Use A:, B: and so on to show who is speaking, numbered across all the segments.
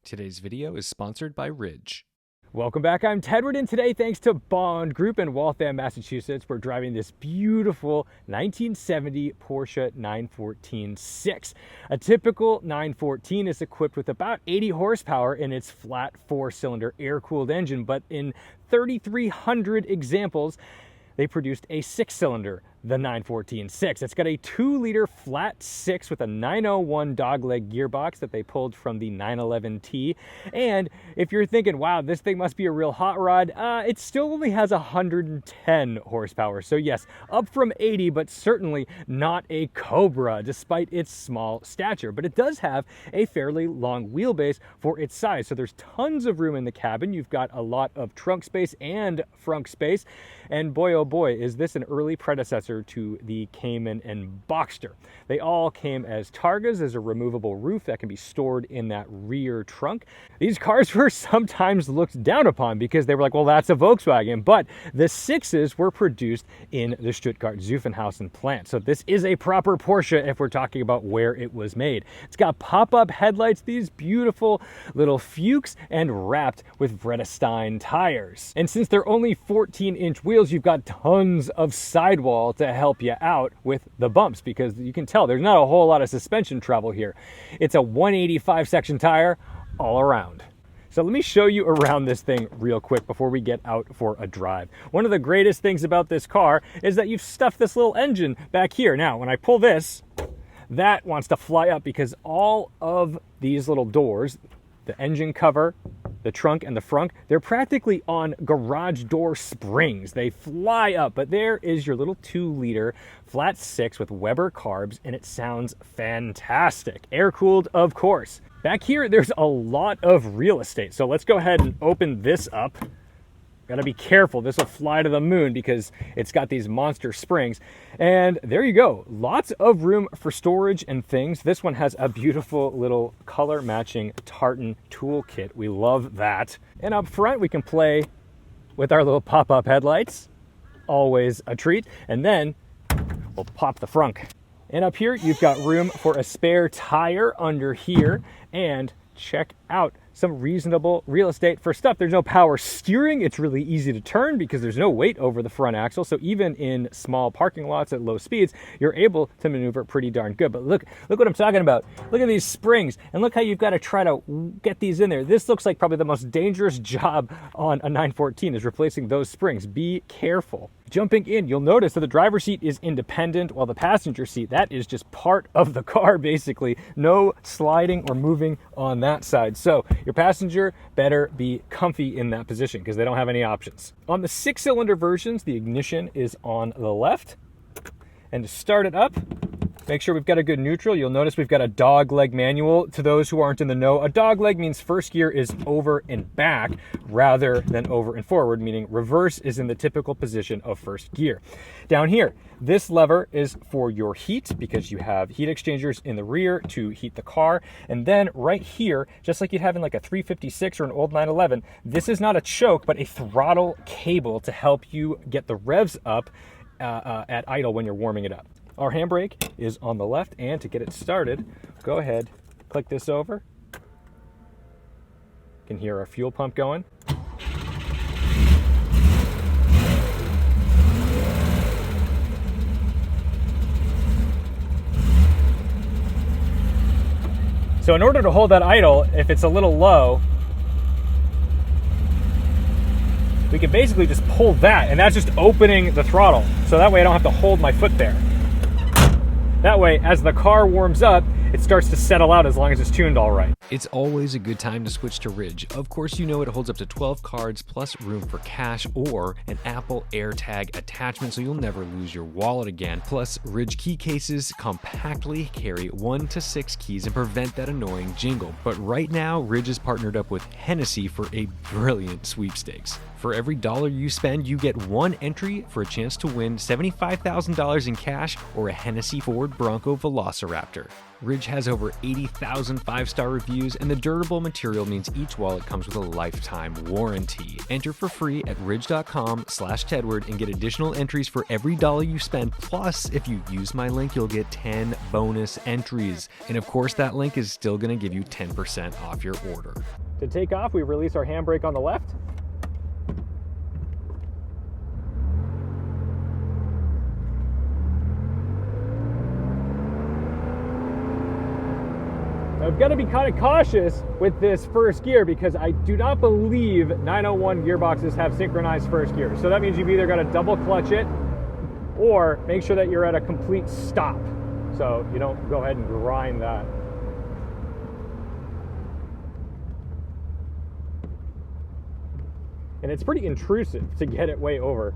A: Today's video is sponsored by Ridge.
B: Welcome back, I'm Tedward, and today, thanks to Bond Group in Waltham, Massachusetts, we're driving this beautiful 1970 Porsche 914-6. A typical 914 is equipped with about 80 horsepower in its flat four-cylinder air-cooled engine, but in 3,300 examples, they produced a six-cylinder, the 914-6. It's got a 2-liter flat six with a 901 dogleg gearbox that they pulled from the 911T. And if you're thinking, wow, this thing must be a real hot rod, it still only has 110 horsepower. So yes, up from 80, but certainly not a Cobra, despite its small stature. But it does have a fairly long wheelbase for its size. So there's tons of room in the cabin. You've got a lot of trunk space and frunk space. And boy, oh boy, is this an early predecessor to the Cayman and Boxster. They all came as Targas, as a removable roof that can be stored in that rear trunk. These cars were sometimes looked down upon because they were like, well, that's a Volkswagen, but the sixes were produced in the Stuttgart Zuffenhausen plant. So this is a proper Porsche if we're talking about where it was made. It's got pop-up headlights, these beautiful little Fuchs, and wrapped with Vredestein tires. And since they're only 14-inch wheels, you've got tons of sidewall to help you out with the bumps, because you can tell there's not a whole lot of suspension travel here. It's a 185 section tire all around. So let me show you around this thing real quick before we get out for a drive. One of the greatest things about this car is that you've stuffed this little engine back here. Now, when I pull this, that wants to fly up because all of these little doors, the engine cover, the trunk, and the frunk, they're practically on garage door springs. They fly up, but there is your little 2-liter flat six with Weber carbs, and it sounds fantastic. Air-cooled, of course. Back here, there's a lot of real estate. So let's go ahead and open this up. Gotta be careful, this will fly to the moon because it's got these monster springs. And there you go, lots of room for storage and things. This one has a beautiful little color matching tartan toolkit. We love that. And up front, we can play with our little pop-up headlights. Always a treat. And then we'll pop the frunk. And up here, you've got room for a spare tire under here. And check out some reasonable real estate for stuff. There's no power steering. It's really easy to turn because there's no weight over the front axle. So even in small parking lots at low speeds, you're able to maneuver pretty darn good. But look what I'm talking about. Look at these springs, and look how you've got to try to get these in there. This looks like probably the most dangerous job on a 914 is replacing those springs. Be careful. Jumping in, you'll notice that the driver's seat is independent, while the passenger seat, that is just part of the car, basically. No sliding or moving on that side. So your passenger better be comfy in that position because they don't have any options. On the 6-cylinder versions, the ignition is on the left. And to start it up, make sure we've got a good neutral. You'll notice we've got a dogleg manual. To those who aren't in the know, a dogleg means first gear is over and back rather than over and forward, meaning reverse is in the typical position of first gear. Down here, this lever is for your heat because you have heat exchangers in the rear to heat the car. And then right here, just like you'd have in like a 356 or an old 911, this is not a choke, but a throttle cable to help you get the revs up at idle when you're warming it up. Our handbrake is on the left, and to get it started, go ahead, click this over. You can hear our fuel pump going. So in order to hold that idle, if it's a little low, we can basically just pull that, and that's just opening the throttle. So that way I don't have to hold my foot there. That way, as the car warms up, it starts to settle out as long as it's tuned all right.
A: It's always a good time to switch to Ridge. Of course, you know it holds up to 12 cards plus room for cash or an Apple AirTag attachment, so you'll never lose your wallet again. Plus, Ridge key cases compactly carry 1 to 6 keys and prevent that annoying jingle. But right now, Ridge is partnered up with Hennessy for a brilliant sweepstakes. For every dollar you spend, you get one entry for a chance to win $75,000 in cash or a Hennessy Ford Bronco Velociraptor. Ridge has over 80,000 5-star reviews, and the durable material means each wallet comes with a lifetime warranty. Enter for free at ridge.com/Tedward and get additional entries for every dollar you spend. Plus, if you use my link, you'll get 10 bonus entries. And of course, that link is still going to give you 10% off your order.
B: To take off, we release our handbrake on the left. I've got to be kind of cautious with this first gear because I do not believe 901 gearboxes have synchronized first gear. So that means you've either got to double clutch it or make sure that you're at a complete stop so you don't go ahead and grind that. And it's pretty intrusive to get it way over.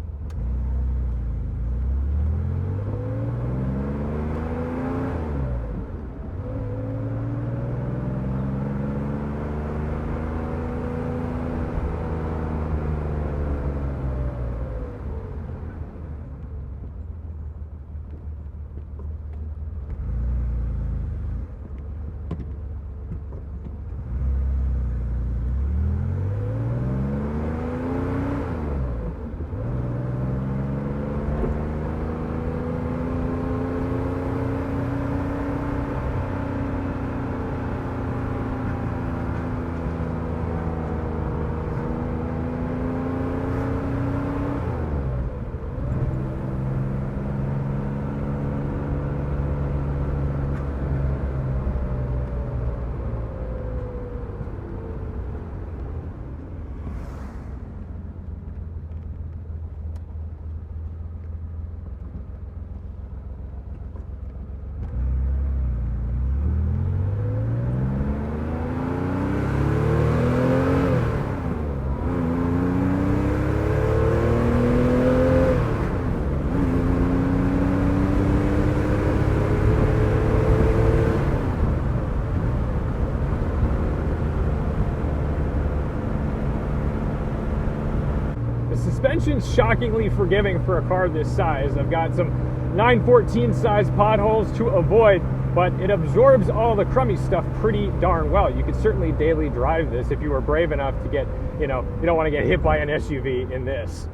B: Suspension's shockingly forgiving for a car this size. I've got some 914 size potholes to avoid, but it absorbs all the crummy stuff pretty darn well. You could certainly daily drive this if you were brave enough to get, you don't want to get hit by an SUV in this.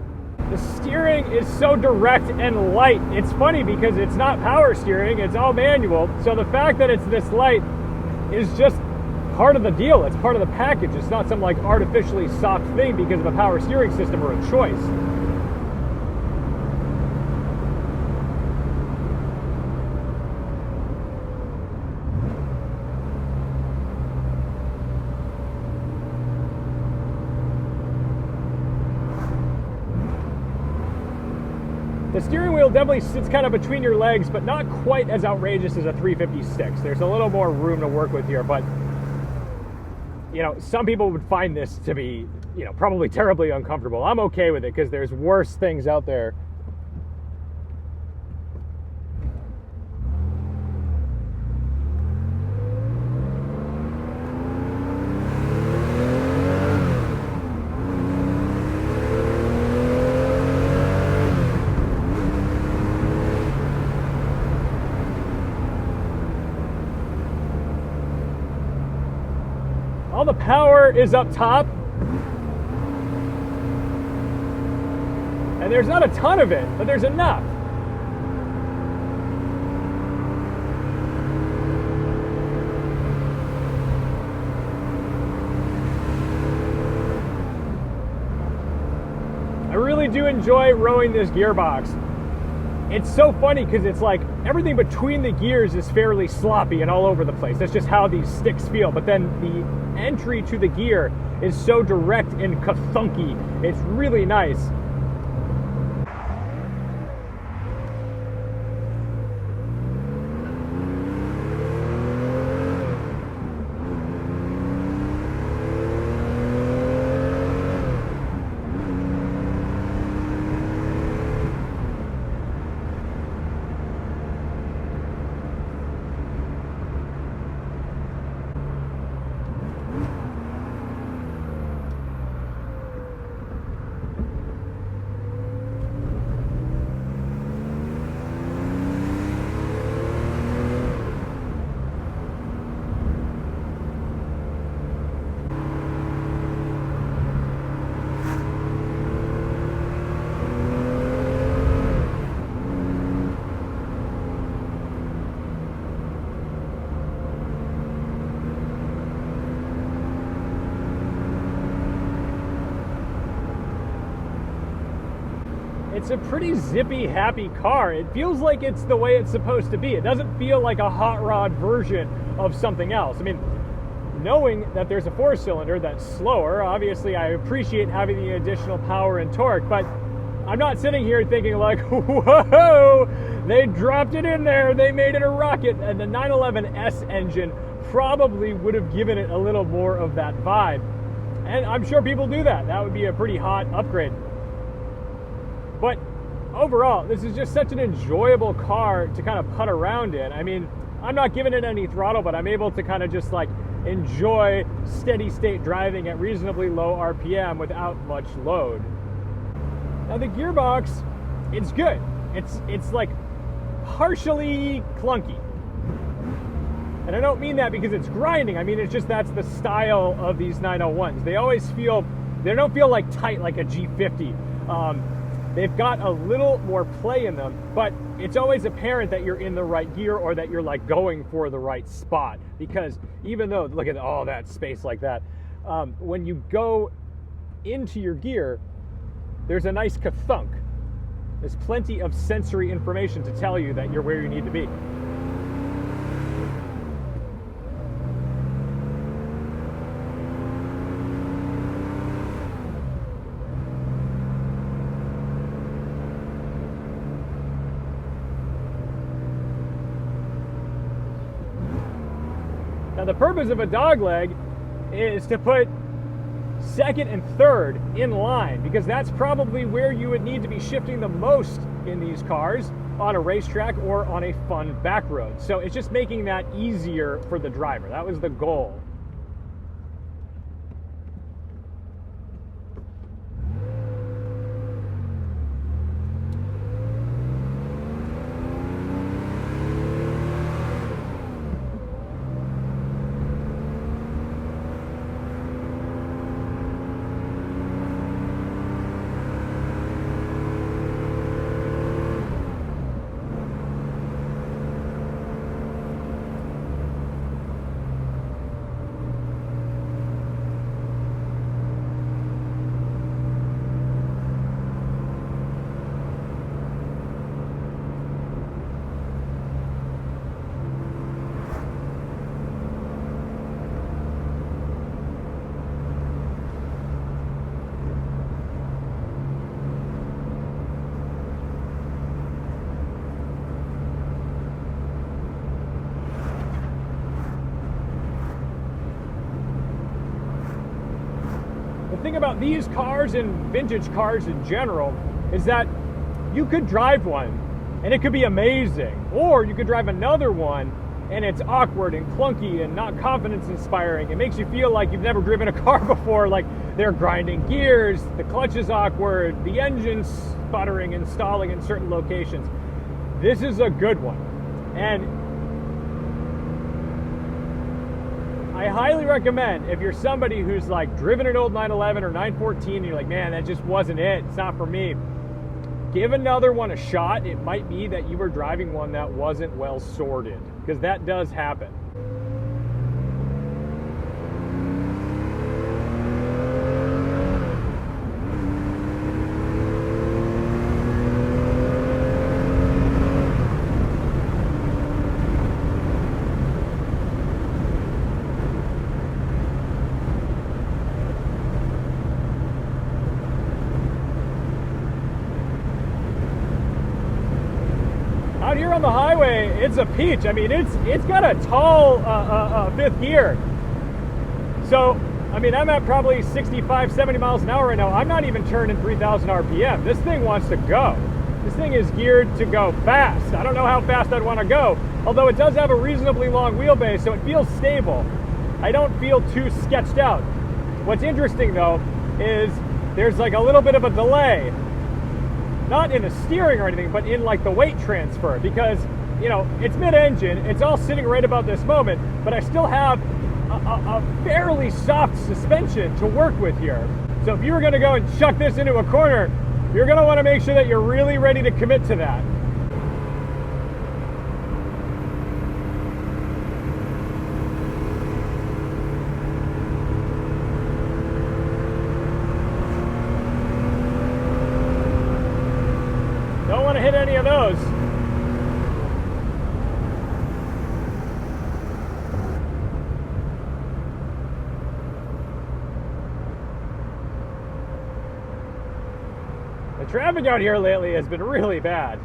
B: The steering is so direct and light. It's funny because it's not power steering, it's all manual. So the fact that it's this light is just part of the deal. It's part of the package. It's not some like artificially soft thing because of a power steering system or a choice. The steering wheel definitely sits kind of between your legs, but not quite as outrageous as a 356. There's a little more room to work with here, but some people would find this to be, probably terribly uncomfortable. I'm okay with it because there's worse things out there. All the power is up top, and there's not a ton of it, but there's enough. I really do enjoy rowing this gearbox. It's so funny because it's like everything between the gears is fairly sloppy and all over the place. That's just how these sticks feel. But then the entry to the gear is so direct and kathunky. It's really nice. it's a pretty zippy, happy car. It feels like it's the way it's supposed to be. It doesn't feel like a hot rod version of something else. I mean, knowing that there's a 4-cylinder that's slower, obviously I appreciate having the additional power and torque, but I'm not sitting here thinking like, whoa, they dropped it in there, they made it a rocket. And the 911S engine probably would have given it a little more of that vibe. And I'm sure people do that. That would be a pretty hot upgrade. But overall, this is just such an enjoyable car to kind of putt around in. I mean, I'm not giving it any throttle, but I'm able to kind of just like enjoy steady state driving at reasonably low RPM without much load. Now the gearbox, it's good. It's like partially clunky. And I don't mean that because it's grinding. I mean, it's just that's the style of these 901s. They don't feel like tight like a G50. They've got a little more play in them, but it's always apparent that you're in the right gear or that you're like going for the right spot. Because even though, look at all that space like that, when you go into your gear, there's a nice ka-thunk. There's plenty of sensory information to tell you that you're where you need to be. Now the purpose of a dogleg is to put second and third in line, because that's probably where you would need to be shifting the most in these cars on a racetrack or on a fun back road. So it's just making that easier for the driver. That was the goal. The thing about these cars and vintage cars in general is that you could drive one and it could be amazing, or you could drive another one and it's awkward and clunky and not confidence inspiring. It makes you feel like you've never driven a car before, like they're grinding gears, the clutch is awkward, the engine's sputtering and stalling in certain locations. This is a good one. And I highly recommend, if you're somebody who's like driven an old 911 or 914 and you're like, man, that just wasn't it, it's not for me, give another one a shot. It might be that you were driving one that wasn't well sorted, because that does happen. Out here on the highway, it's a peach. I mean, it's got a tall fifth gear. So, I mean, I'm at probably 65, 70 miles an hour right now. I'm not even turning 3,000 RPM. This thing wants to go. This thing is geared to go fast. I don't know how fast I'd want to go, although it does have a reasonably long wheelbase, so it feels stable. I don't feel too sketched out. What's interesting, though, is there's like a little bit of a delay. Not in the steering or anything, but in like the weight transfer, because, you know, it's mid-engine, it's all sitting right about this moment, but I still have a fairly soft suspension to work with here. So if you were gonna go and chuck this into a corner, you're gonna wanna make sure that you're really ready to commit to that. to hit any of those. The traffic out here lately has been really bad.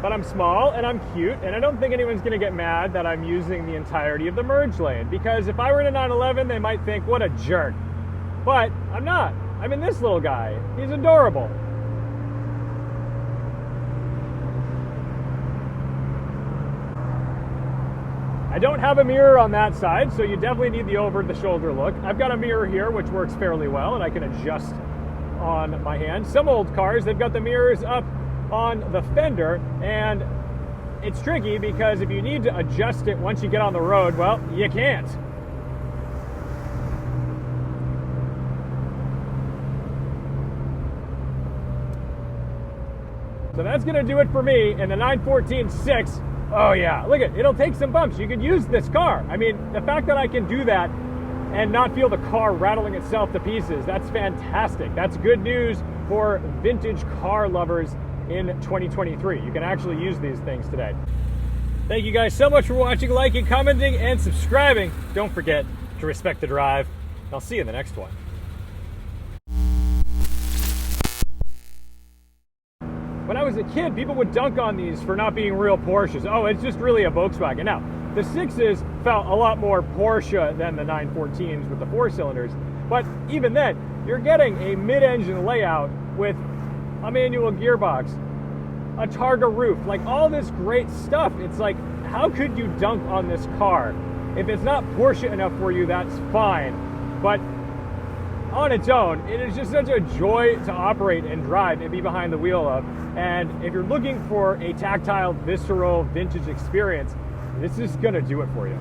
B: But I'm small and I'm cute, and I don't think anyone's gonna get mad that I'm using the entirety of the merge lane, because if I were in a 911, they might think, what a jerk. But I'm not. I'm in this little guy. He's adorable. I don't have a mirror on that side, so you definitely need the over-the-shoulder look. I've got a mirror here, which works fairly well, and I can adjust on my hand. Some old cars, they've got the mirrors up on the fender, and it's tricky because if you need to adjust it once you get on the road, well, you can't. So that's gonna do it for me in the 914-6. Oh yeah, look at it, it'll take some bumps. You could use this car. I mean, the fact that I can do that and not feel the car rattling itself to pieces, that's fantastic. That's good news for vintage car lovers in 2023. You can actually use these things today. Thank you guys so much for watching, liking, commenting, and subscribing. Don't forget to respect the drive. I'll see you in the next one. When I was a kid, people would dunk on these for not being real Porsches. Oh, it's just really a Volkswagen. Now, the 6s felt a lot more Porsche than the 914s with the 4 cylinders. But even then, you're getting a mid-engine layout with a manual gearbox, a Targa roof, like all this great stuff. It's like, how could you dunk on this car? If it's not Porsche enough for you, that's fine. But on its own, it is just such a joy to operate and drive and be behind the wheel of. And if you're looking for a tactile, visceral, vintage experience, this is gonna do it for you.